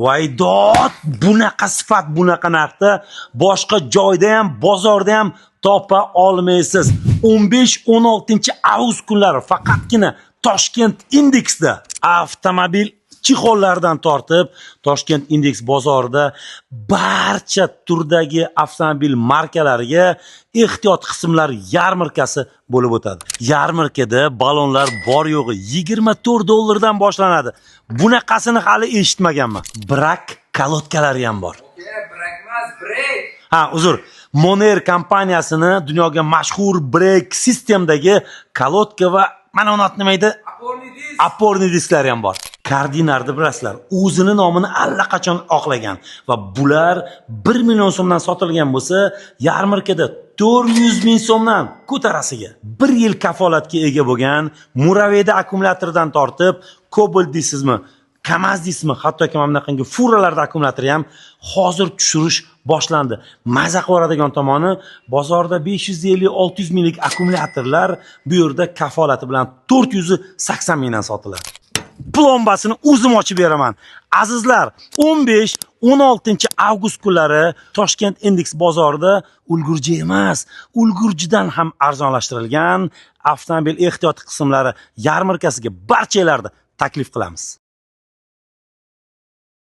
Voydod, bunaqa sifat, bunaqa narxda boshqa joyda ham, bozorda ham topa olmaysiz. 15-16 avgust kunlari faqatgina Toshkent Indeksda avtomobil chexollaridan tortib Toshkent Indeks bozorida barcha turdagi avtomobil markalariga ehtiyot qismlar yarmarkasi bo'lib o'tadi. Yarmarkada balonlar bor yo'g'i $24 boshlanadi. Bunaqasini hali eshitmaganman. Brak kolodkalari ham bor. Brak emas, brek. Ha, uzr. Moner kompaniyasini dunyoga mashhur brek sistemdagi kolodka va mana uni nima edi? Oporni disklari ham bor. Kardinarni bilasizlar, o'zini nomini allaqachon oqlagan va bular 1 million so'mdan sotilgan bo'lsa, yarmarkada 400 ming so'mdan ko'tarasiga 1 yil kafolatga ega bo'lgan Muraveda akkumulyatordan tortib, Cobalt deysizmi, Kamaz deysizmi, hattoki mana bunaqangi furalarda akkumulyatori ham hozir tushirish boshlandi. Maza qiladigan tomoni, bozorda 550-600 minglik akkumulyatorlar bu yerda kafolati bilan 480 mingdan sotiladi. Plombasini o'zim ochib beraman. Azizlar, 15-16 avgust kunlari Toshkent Indeks bozorida ulgurji emas, ulgurjidan ham arzonlashtirilgan avtomobil ehtiyot qismlari yarmarkasiga barchalarni taklif qilamiz.